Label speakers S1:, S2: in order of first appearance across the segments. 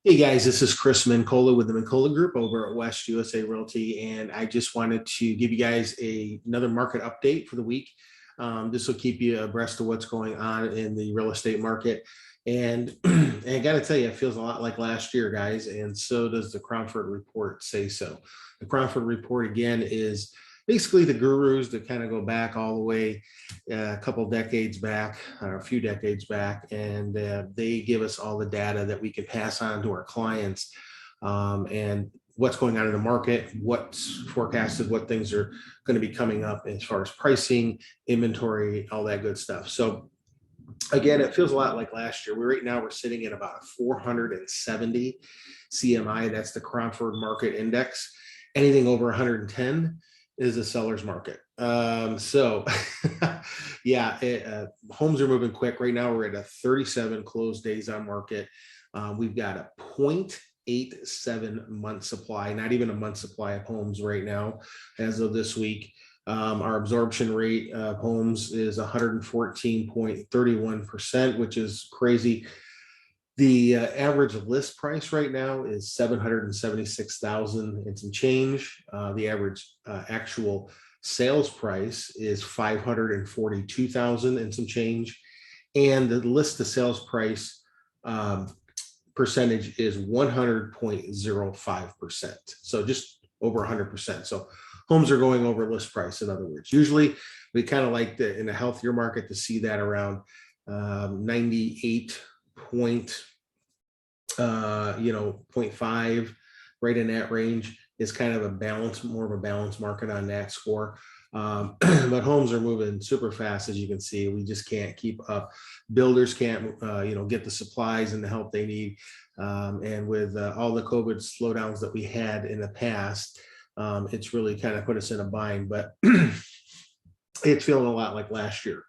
S1: Hey guys, this is Chris Mincola with the Mincola Group over at West USA Realty, and I just wanted to give you guys another market update for the week. This will keep you abreast of what's going on in the real estate market. And I got to tell you, it feels a lot like last year, guys, and so does the Cromford Report say so. The Cromford Report, again, is basically the gurus that kind of go back all the way a couple decades back, or a few decades back, and they give us all the data that we can pass on to our clients, and what's going on in the market, what's forecasted, what things are going to be coming up as far as pricing, inventory, all that good stuff. So again, it feels a lot like last year. Right now we're sitting at about a 470 CMI. That's the Cromford Market Index. Anything over 110 is a seller's market. So yeah, homes are moving quick. Right now we're at a 37 closed days on market. We've got a 0.87 month supply, not even a month supply of homes right now as of this week. Our absorption rate of homes is 114.31%, which is crazy. The average list price right now is 776,000 and some change. The average actual sales price is 542,000 and some change. And the list to sales price percentage is 100.05%. So just over 100%. So homes are going over list price, in other words. Usually we kind of like in a healthier market to see that around 98 0.5, right in that range is kind of a balance, more of a balanced market on that score. But homes are moving super fast, as you can see. We just can't keep up. Builders can't, get the supplies and the help they need. And with all the COVID slowdowns that we had in the past, it's really kind of put us in a bind. But it's feeling a lot like last year.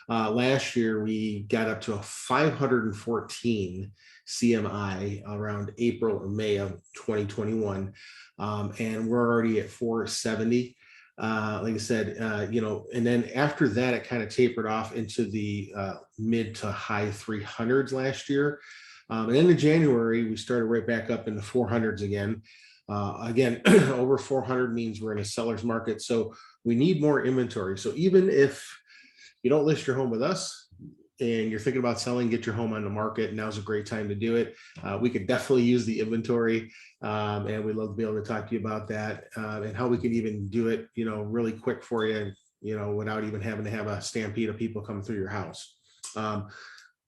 S1: Last year, we got up to a 514 CMI around April or May of 2021. And we're already at 470. Like I said, and then after that, it kind of tapered off into the mid to high 300s last year. And then in January, we started right back up in the 400s again. Again, over 400 means we're in a seller's market. So we need more inventory. So even if you don't list your home with us and you're thinking about selling, get your home on the market, now's a great time to do it. We could definitely use the inventory, and we'd love to be able to talk to you about that, and how we can even do it, really quick for you, without even having to have a stampede of people coming through your house.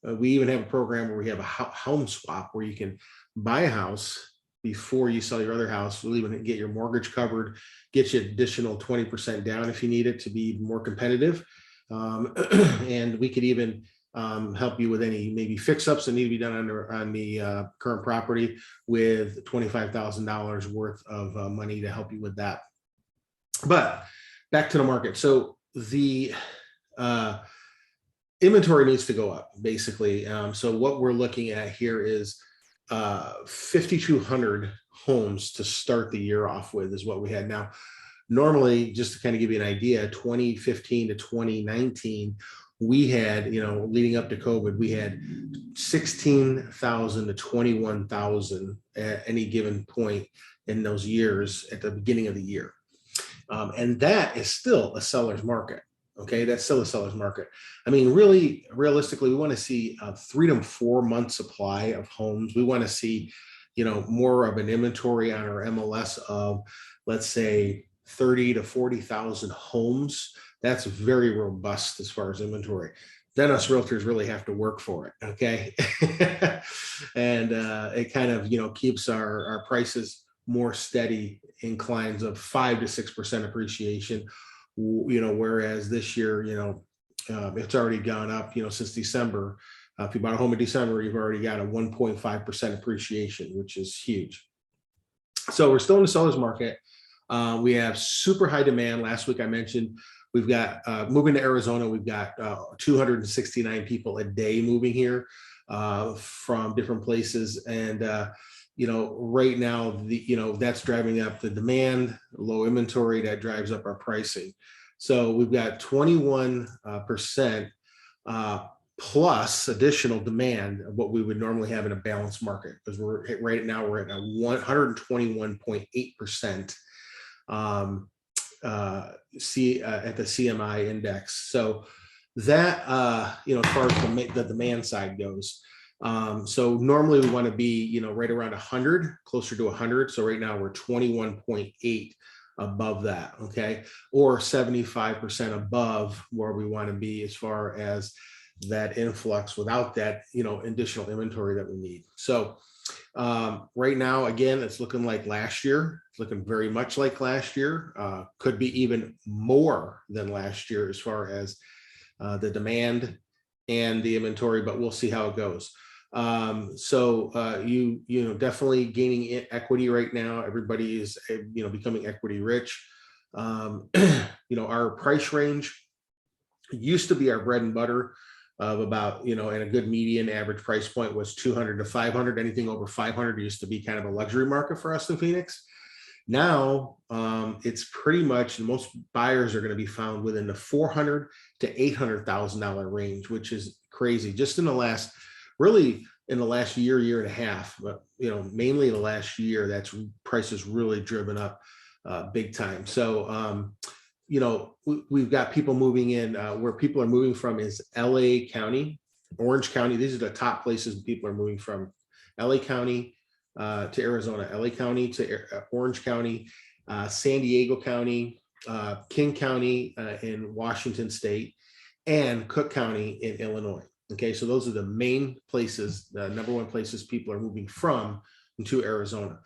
S1: We even have a program where we have a home swap where you can buy a house before you sell your other house. We'll even get your mortgage covered, get you additional 20% down if you need it to be more competitive. And we could even help you with any maybe fix-ups that need to be done on the current property with $25,000 worth of money to help you with that. But back to the market. So the inventory needs to go up, basically. So what we're looking at here is 5,200 homes to start the year off with is what we had. Now, normally, just to kind of give you an idea, 2015 to 2019, we had, leading up to COVID, we had 16,000 to 21,000 at any given point in those years at the beginning of the year. And that is still a seller's market. Okay, that's still a seller's market. I mean, really, realistically, we want to see a 3 to 4 month supply of homes. We want to see, more of an inventory on our MLS of, let's say, 30 to 40,000 homes. That's very robust as far as inventory. Then us realtors really have to work for it. Okay. And it kind of, keeps our prices more steady, inclines of 5 to 6% appreciation. Whereas this year, it's already gone up, since December. If you bought a home in December, you've already got a 1.5% appreciation, which is huge. So we're still in the seller's market. We have super high demand. Last week I mentioned we've got moving to Arizona. We've got 269 people a day moving here from different places, and right now that's driving up the demand. Low inventory, that drives up our pricing. So we've got 21% plus additional demand of what we would normally have in a balanced market, because right now we're at a 121.8% at the CMI index. So that as far as the demand side goes. So normally we want to be right around 100, closer to 100. So right now we're 21.8 above that, okay, or 75% above where we want to be as far as that influx without that additional inventory that we need. So right now, again, it's looking like last year. It's looking very much like last year. Could be even more than last year as far as the demand and the inventory, but we'll see how it goes. Definitely gaining equity right now. Everybody is becoming equity rich. Our price range used to be our bread and butter of about, and a good median average price point was 200 to 500. Anything over 500 used to be kind of a luxury market for us in Phoenix. Now it's pretty much, most buyers are going to be found within the $400 to $800,000 range, which is crazy. Just in the last year and a half, but mainly in the last year, that's prices really driven up big time. So we've got people moving in. Where people are moving from is LA County, Orange County. These are the top places people are moving from: LA County to Arizona, LA County to Orange County, San Diego County, King County in Washington State, and Cook County in Illinois. Okay, so those are the main places, the number one places people are moving from into Arizona.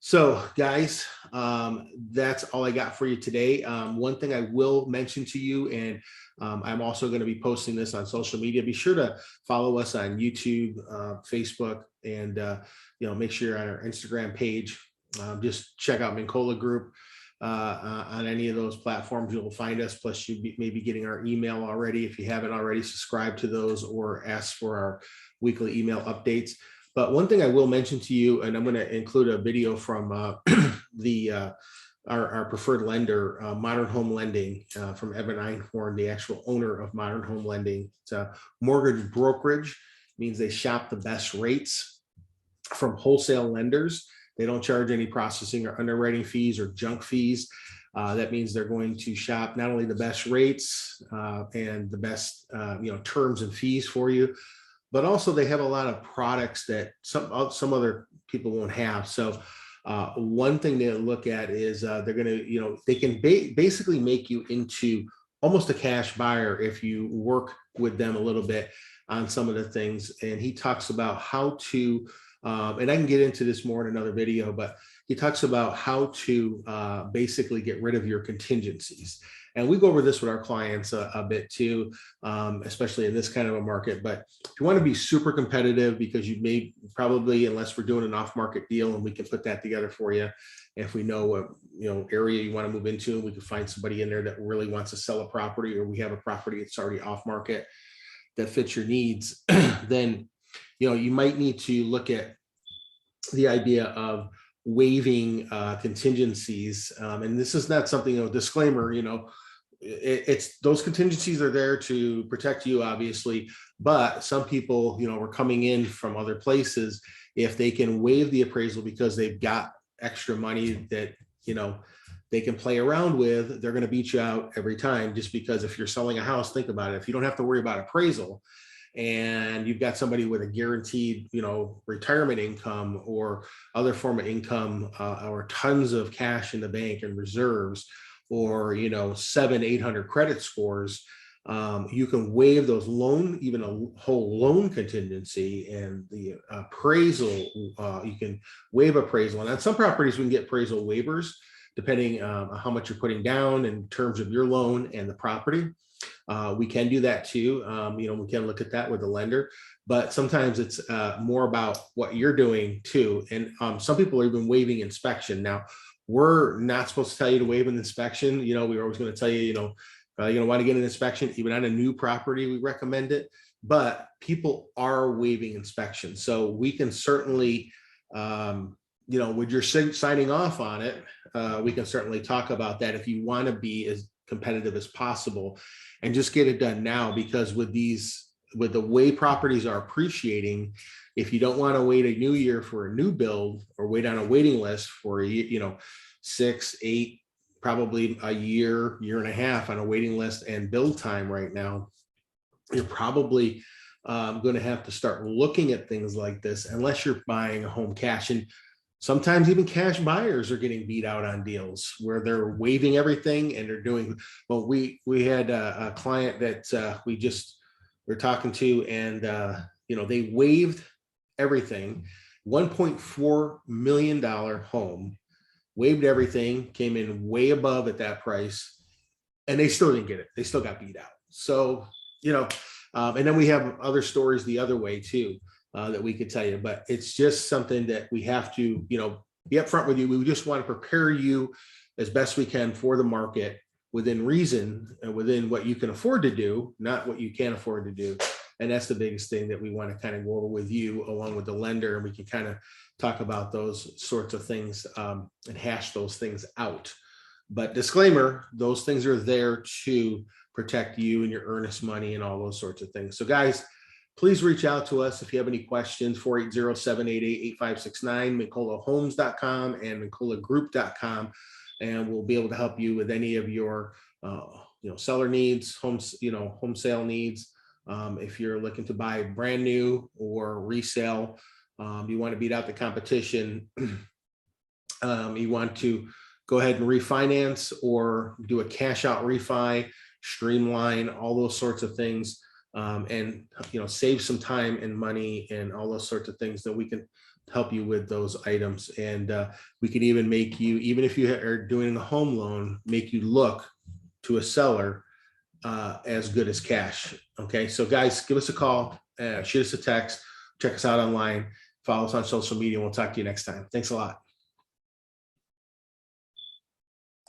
S1: So guys, that's all I got for you today. One thing I will mention to you, and I'm also going to be posting this on social media. Be sure to follow us on YouTube, Facebook, and make sure you're on our Instagram page. Just check out Mincola Group on any of those platforms. You'll find us. Plus, you may be getting our email already. If you haven't already, subscribe to those or ask for our weekly email updates. But one thing I will mention to you, and I'm going to include a video from our preferred lender, Modern Home Lending, from Evan Einhorn, the actual owner of Modern Home Lending. It's a mortgage brokerage. Means they shop the best rates from wholesale lenders. They don't charge any processing or underwriting fees or junk fees. That means they're going to shop not only the best rates and the best terms and fees for you, but also they have a lot of products that some other people won't have. So one thing to look at is they're going to, they can basically make you into almost a cash buyer if you work with them a little bit on some of the things. And he talks about how to, and I can get into this more in another video, but he talks about how to basically get rid of your contingencies. And we go over this with our clients a bit too, especially in this kind of a market. But if you want to be super competitive, because you may probably, unless we're doing an off-market deal and we can put that together for you, if we know what area you want to move into, and we can find somebody in there that really wants to sell a property, or we have a property that's already off-market that fits your needs, then you might need to look at the idea of waiving contingencies. And this is not something, disclaimer, it's those contingencies are there to protect you, obviously, but some people, were coming in from other places. If they can waive the appraisal because they've got extra money that, they can play around with, they're going to beat you out every time. Just because if you're selling a house, think about it. If you don't have to worry about appraisal, and you've got somebody with a guaranteed, retirement income or other form of income, or tons of cash in the bank and reserves, or 700-800 credit scores, you can waive those even a whole loan contingency, and the appraisal, you can waive appraisal. And on some properties we can get appraisal waivers depending on how much you're putting down in terms of your loan and the property. We can do that too. We can look at that with the lender, but sometimes it's more about what you're doing too. And some people are even waiving inspection. Now, we're not supposed to tell you to waive an inspection. We're always going to tell you, you're going to want to get an inspection. Even on a new property, we recommend it, but people are waiving inspection. So we can certainly, when you're signing off on it, we can certainly talk about that if you want to be as competitive as possible and just get it done now. Because with these with the way properties are appreciating, if you don't want to wait a new year for a new build or wait on a waiting list for a you know 6, 8, probably a year, year and a half on a waiting list and build time right now, you're probably going to have to start looking at things like this unless you're buying a home cash. And sometimes even cash buyers are getting beat out on deals where they're waiving everything and they're doing. Well, we had a client that we just were talking to, and they waived everything. $1.4 million home, waived everything, came in way above at that price, and they still didn't get it. They still got beat out. So, and then we have other stories the other way too, that we could tell you, but it's just something that we have to, be upfront with you. We just want to prepare you as best we can for the market within reason and within what you can afford to do, not what you can't afford to do. And that's the biggest thing that we want to kind of go over with you along with the lender. And we can kind of talk about those sorts of things and hash those things out. But disclaimer, those things are there to protect you and your earnest money and all those sorts of things. So guys, please reach out to us if you have any questions. 480-788-8569, McCulloughHomes.com and McCulloughGroup.com. And we'll be able to help you with any of your seller needs, home sale needs. If you're looking to buy brand new or resale, you want to beat out the competition, you want to go ahead and refinance or do a cash out refi, streamline, all those sorts of things, and save some time and money and all those sorts of things, that we can help you with those items. And we can even make you, even if you are doing a home loan, make you look to a seller as good as cash. Okay, so guys, give us a call, shoot us a text, check us out online, follow us on social media, and we'll talk to you next time. Thanks a lot.